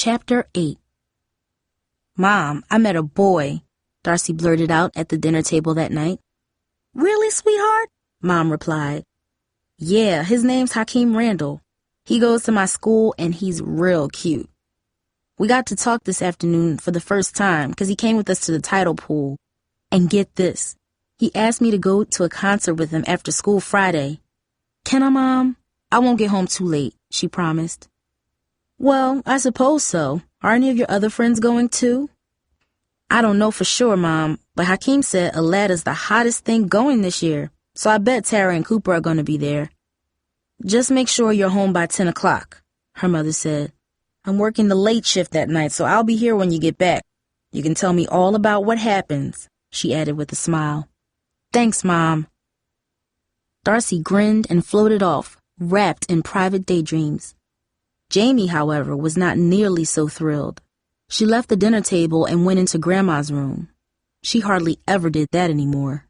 Chapter 8. "Mom, I met a boy," Darcy blurted out at the dinner table that night. "Really, sweetheart?" Mom replied. "Yeah, his name's Hakeem Randall. He goes to my school and he's real cute. We got to talk this afternoon for the first time because he came with us to the tidal pool. And get this, he asked me to go to a concert with him after school Friday. Can I, Mom? I won't get home too late," she promised. "Well, I suppose so. Are any of your other friends going too?" "I don't know for sure, Mom, but Hakeem said Alatta's the hottest thing going this year, so I bet Tara and Cooper are going to be there." "Just make sure you're home by 10 o'clock, her mother said. "I'm working the late shift that night, so I'll be here when you get back. You can tell me all about what happens," she added with a smile. "Thanks, Mom." Darcy grinned and floated off, wrapped in private daydreams. Jamie, however, was not nearly so thrilled. She left the dinner table and went into Grandma's room. She hardly ever did that anymore.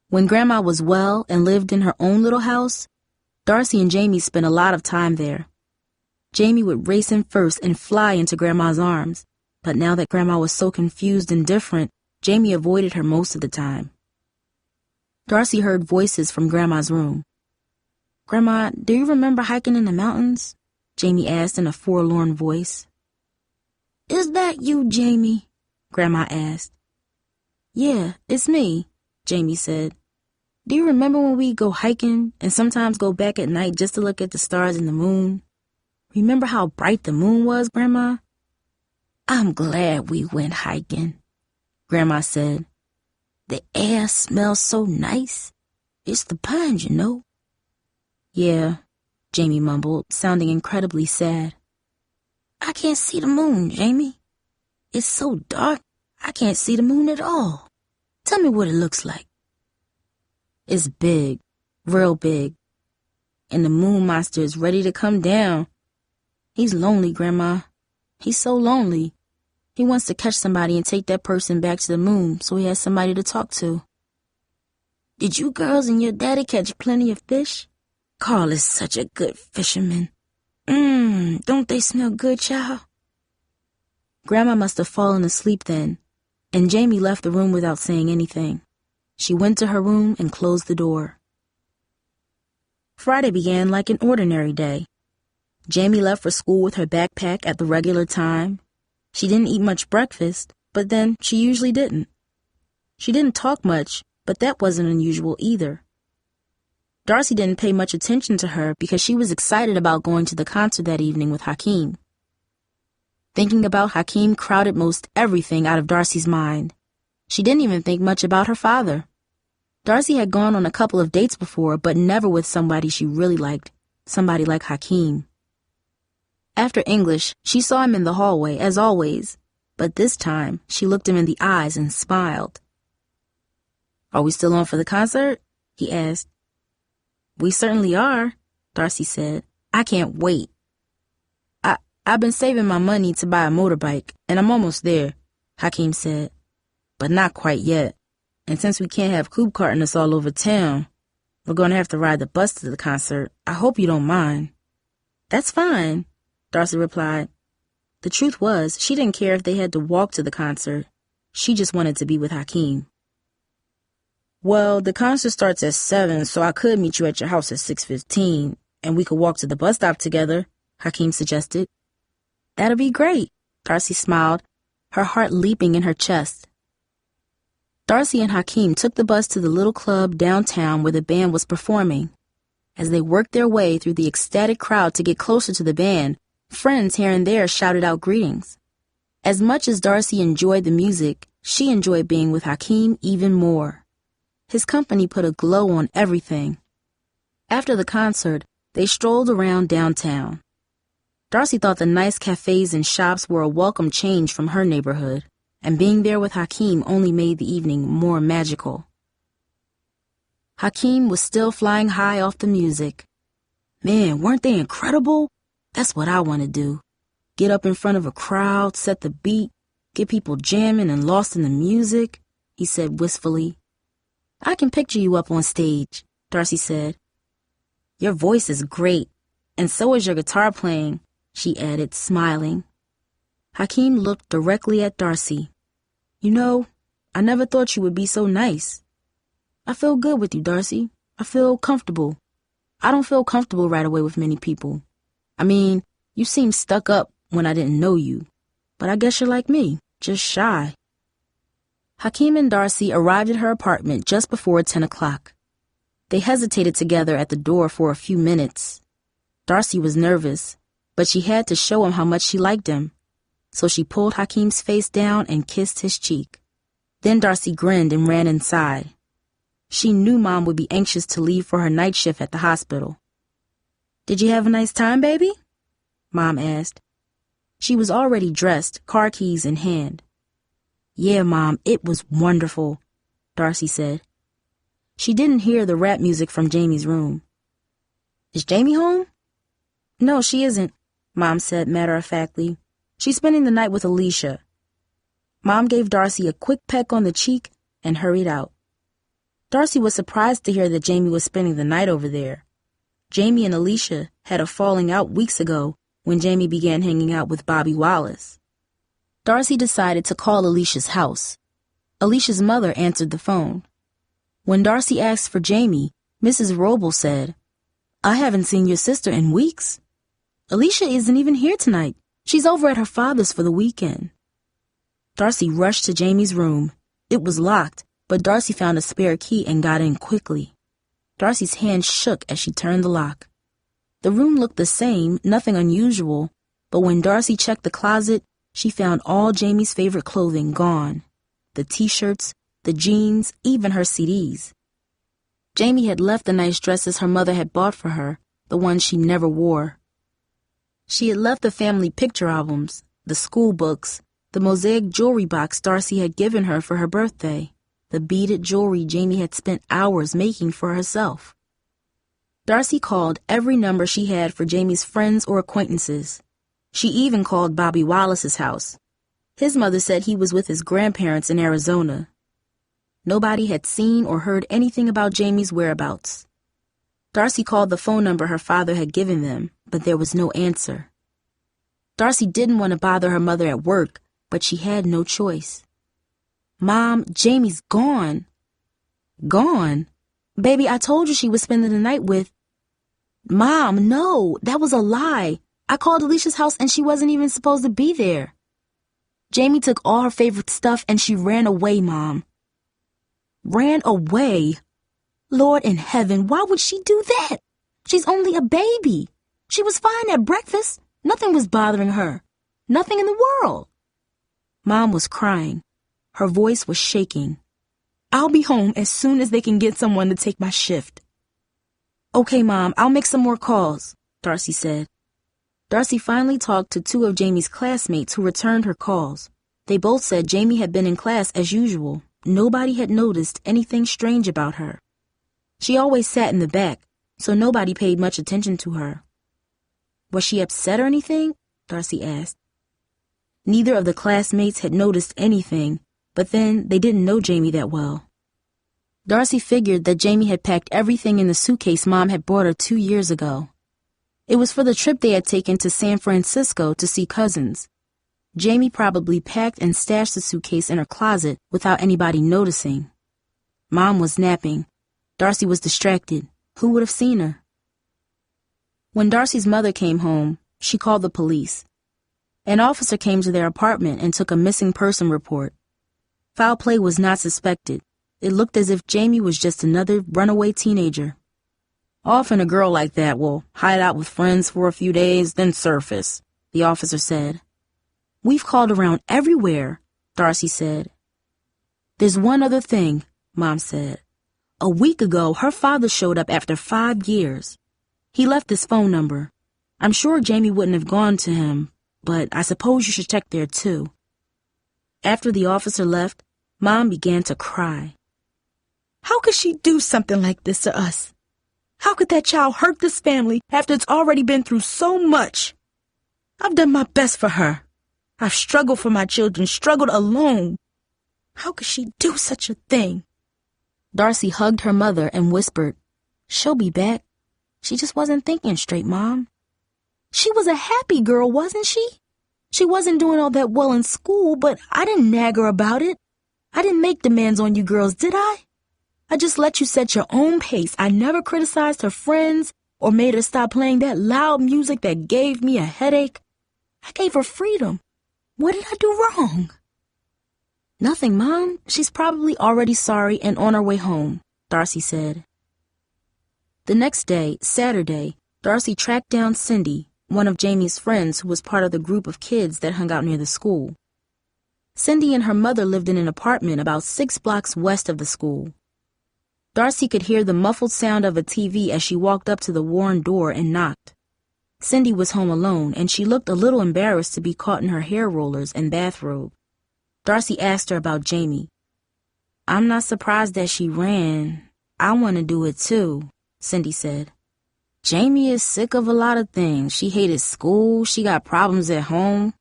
When Grandma was well and lived in her own little house, Darcy and Jamie spent a lot of time there. Jamie would race in first and fly into Grandma's arms, but now that Grandma was so confused and different, Jamie avoided her most of the time. Darcy heard voices from Grandma's room. "Grandma, do you remember hiking in the mountains?" Jamie asked in a forlorn voice. "Is that you, Jamie?" Grandma asked. "Yeah, it's me," Jamie said. "Do you remember when we'd go hiking and sometimes go back at night just to look at the stars and the moon? Remember how bright the moon was, Grandma?" "I'm glad we went hiking," Grandma said. "The air smells so nice. It's the pines, you know." "Yeah," Jamie mumbled, sounding incredibly sad. "I can't see the moon, Jamie. It's so dark, I can't see the moon at all. Tell me what it looks like." "It's big, real big. And the moon monster is ready to come down. He's lonely, Grandma. He's so lonely. He wants to catch somebody and take that person back to the moon so he has somebody to talk to." "Did you girls and your daddy catch plenty of fish? Carl is such a good fisherman. Don't they smell good, child?" Grandma must have fallen asleep then, and Jamie left the room without saying anything. She went to her room and closed the door. Friday began like an ordinary day. Jamie left for school with her backpack at the regular time. She didn't eat much breakfast, but then she usually didn't. She didn't talk much, but that wasn't unusual either. Darcy didn't pay much attention to her because she was excited about going to the concert that evening with Hakeem. Thinking about Hakeem crowded most everything out of Darcy's mind. She didn't even think much about her father. Darcy had gone on a couple of dates before, but never with somebody she really liked, somebody like Hakeem. After English, she saw him in the hallway, as always, but this time she looked him in the eyes and smiled. "Are we still on for the concert?" he asked. "We certainly are," Darcy said. "I can't wait. I've been saving my money to buy a motorbike, and I'm almost there," Hakeem said. "But not quite yet. And since we can't have Coop carting us all over town, we're going to have to ride the bus to the concert. I hope you don't mind." "That's fine," Darcy replied. The truth was, she didn't care if they had to walk to the concert. She just wanted to be with Hakeem. "Well, the concert starts at 7, so I could meet you at your house at 6:15, and we could walk to the bus stop together," Hakeem suggested. "That'll be great," Darcy smiled, her heart leaping in her chest. Darcy and Hakeem took the bus to the little club downtown where the band was performing. As they worked their way through the ecstatic crowd to get closer to the band, friends here and there shouted out greetings. As much as Darcy enjoyed the music, she enjoyed being with Hakeem even more. His company put a glow on everything. After the concert, they strolled around downtown. Darcy thought the nice cafes and shops were a welcome change from her neighborhood, and being there with Hakeem only made the evening more magical. Hakeem was still flying high off the music. "Man, weren't they incredible? That's what I want to do. Get up in front of a crowd, set the beat, get people jamming and lost in the music," he said wistfully. "I can picture you up on stage," Darcy said. "Your voice is great, and so is your guitar playing," she added, smiling. Hakeem looked directly at Darcy. You know, I never thought you would be so nice. I feel good with you, Darcy. I feel comfortable. I don't feel comfortable right away with many people. I mean, you seemed stuck up when I didn't know you. But I guess you're like me, just shy. Hakeem and Darcy arrived at her apartment just before 10 o'clock. They hesitated together at the door for a few minutes. Darcy was nervous, but she had to show him how much she liked him. So she pulled Hakeem's face down and kissed his cheek. Then Darcy grinned and ran inside. She knew Mom would be anxious to leave for her night shift at the hospital. Did you have a nice time, baby? Mom asked. She was already dressed, car keys in hand. Yeah, Mom, it was wonderful, Darcy said. She didn't hear the rap music from Jamie's room. Is Jamie home? No, she isn't, Mom said matter-of-factly. She's spending the night with Alicia. Mom gave Darcy a quick peck on the cheek and hurried out. Darcy was surprised to hear that Jamie was spending the night over there. Jamie and Alicia had a falling out weeks ago when Jamie began hanging out with Bobby Wallace. Darcy decided to call Alicia's house. Alicia's mother answered the phone. When Darcy asked for Jamie, Mrs. Roble said, I haven't seen your sister in weeks. Alicia isn't even here tonight. She's over at her father's for the weekend. Darcy rushed to Jamie's room. It was locked, but Darcy found a spare key and got in quickly. Darcy's hand shook as she turned the lock. The room looked the same, nothing unusual, but when Darcy checked the closet, she found all Jamie's favorite clothing gone. The t-shirts, the jeans, even her CDs. Jamie had left the nice dresses her mother had bought for her, the ones she never wore. She had left the family picture albums, the school books, the mosaic jewelry box Darcy had given her for her birthday, the beaded jewelry Jamie had spent hours making for herself. Darcy called every number she had for Jamie's friends or acquaintances. She even called Bobby Wallace's house. His mother said he was with his grandparents in Arizona. Nobody had seen or heard anything about Jamie's whereabouts. Darcy called the phone number her father had given them, but there was no answer. Darcy didn't want to bother her mother at work, but she had no choice. Mom, Jamie's gone. Gone? Baby, I told you she was spending the night with... Mom, no, that was a lie. I called Alicia's house and she wasn't even supposed to be there. Jamie took all her favorite stuff and she ran away, Mom. Ran away? Lord in heaven, why would she do that? She's only a baby. She was fine at breakfast. Nothing was bothering her. Nothing in the world. Mom was crying. Her voice was shaking. I'll be home as soon as they can get someone to take my shift. Okay, Mom, I'll make some more calls, Darcy said. Darcy finally talked to two of Jamie's classmates who returned her calls. They both said Jamie had been in class as usual. Nobody had noticed anything strange about her. She always sat in the back, so nobody paid much attention to her. Was she upset or anything? Darcy asked. Neither of the classmates had noticed anything, but then they didn't know Jamie that well. Darcy figured that Jamie had packed everything in the suitcase Mom had brought her 2 years ago. It was for the trip they had taken to San Francisco to see cousins. Jamie probably packed and stashed the suitcase in her closet without anybody noticing. Mom was napping. Darcy was distracted. Who would have seen her? When Darcy's mother came home, she called the police. An officer came to their apartment and took a missing person report. Foul play was not suspected. It looked as if Jamie was just another runaway teenager. Often a girl like that will hide out with friends for a few days, then surface, the officer said. We've called around everywhere, Darcy said. There's one other thing, Mom said. A week ago, her father showed up after 5 years. He left his phone number. I'm sure Jamie wouldn't have gone to him, but I suppose you should check there too. After the officer left, Mom began to cry. How could she do something like this to us? How could that child hurt this family after it's already been through so much? I've done my best for her. I've struggled for my children, struggled alone. How could she do such a thing? Darcy hugged her mother and whispered, She'll be back. She just wasn't thinking straight, Mom. She was a happy girl, wasn't she? She wasn't doing all that well in school, but I didn't nag her about it. I didn't make demands on you girls, did I? I just let you set your own pace. I never criticized her friends or made her stop playing that loud music that gave me a headache. I gave her freedom. What did I do wrong? Nothing, Mom. She's probably already sorry and on her way home, Darcy said. The next day, Saturday, Darcy tracked down Cindy, one of Jamee's friends who was part of the group of kids that hung out near the school. Cindy and her mother lived in an apartment about 6 blocks west of the school. Darcy could hear the muffled sound of a TV as she walked up to the worn door and knocked. Cindy was home alone, and she looked a little embarrassed to be caught in her hair rollers and bathrobe. Darcy asked her about Jamee. "I'm not surprised that she ran. I want to do it too," Cindy said. "Jamee is sick of a lot of things. She hated school. She got problems at home.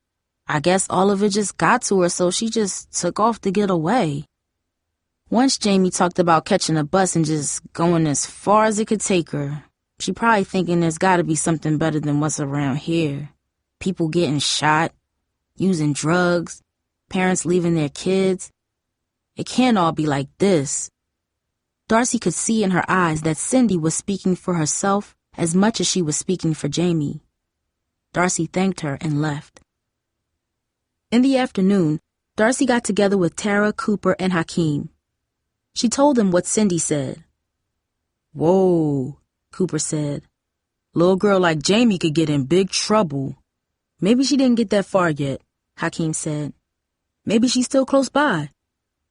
I guess all of it just got to her, so she just took off to get away. Once Jamee talked about catching a bus and just going as far as it could take her. She probably thinking there's got to be something better than what's around here. People getting shot, using drugs, parents leaving their kids. It can't all be like this." Darcy could see in her eyes that Cindy was speaking for herself as much as she was speaking for Jamee. Darcy thanked her and left. In the afternoon, Darcy got together with Tara, Cooper, and Hakeem. She told them what Cindy said. "Whoa," Cooper said. "Little girl like Jamee could get in big trouble." "Maybe she didn't get that far yet," Hakeem said. "Maybe she's still close by.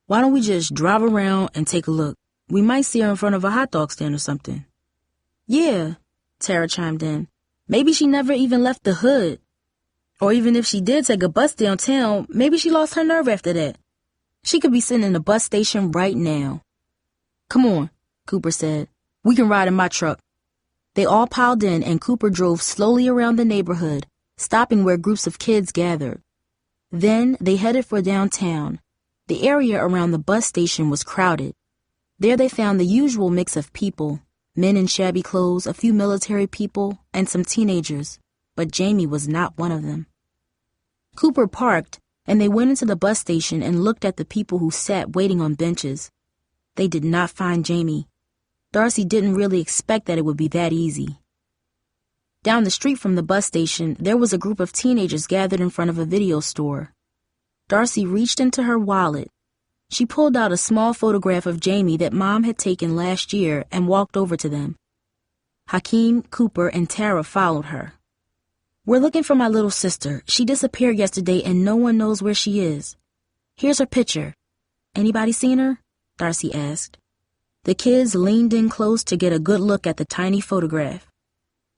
Why don't we just drive around and take a look? We might see her in front of a hot dog stand or something." "Yeah," Tara chimed in. "Maybe she never even left the hood. Or even if she did take a bus downtown, maybe she lost her nerve after that. She could be sitting in the bus station right now." "Come on," Cooper said. "We can ride in my truck." They all piled in, and Cooper drove slowly around the neighborhood, stopping where groups of kids gathered. Then they headed for downtown. The area around the bus station was crowded. There they found the usual mix of people, men in shabby clothes, a few military people, and some teenagers, but Jamee was not one of them. Cooper parked, and they went into the bus station and looked at the people who sat waiting on benches. They did not find Jamee. Darcy didn't really expect that it would be that easy. Down the street from the bus station, there was a group of teenagers gathered in front of a video store. Darcy reached into her wallet. She pulled out a small photograph of Jamee that Mom had taken last year and walked over to them. Hakeem, Cooper, and Tara followed her. "We're looking for my little sister. She disappeared yesterday and no one knows where she is. Here's her picture. Anybody seen her?" Darcy asked. The kids leaned in close to get a good look at the tiny photograph.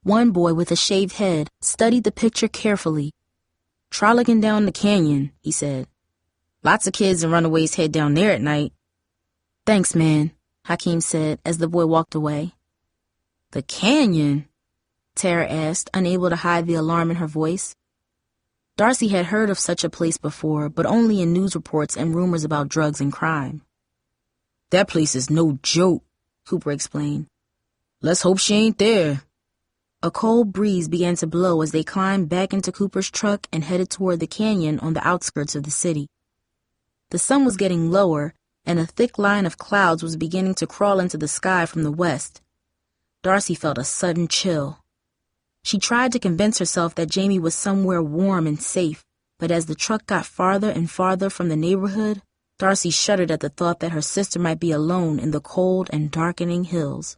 One boy with a shaved head studied the picture carefully. "Try looking down the canyon," he said. "Lots of kids and runaways head down there at night." "Thanks, man," Hakeem said as the boy walked away. "The canyon?" Tara asked, unable to hide the alarm in her voice. Darcy had heard of such a place before, but only in news reports and rumors about drugs and crime. "That place is no joke," Cooper explained. "Let's hope she ain't there." A cold breeze began to blow as they climbed back into Cooper's truck and headed toward the canyon on the outskirts of the city. The sun was getting lower, and a thick line of clouds was beginning to crawl into the sky from the west. Darcy felt a sudden chill. She tried to convince herself that Jamee was somewhere warm and safe, but as the truck got farther and farther from the neighborhood, Darcy shuddered at the thought that her sister might be alone in the cold and darkening hills.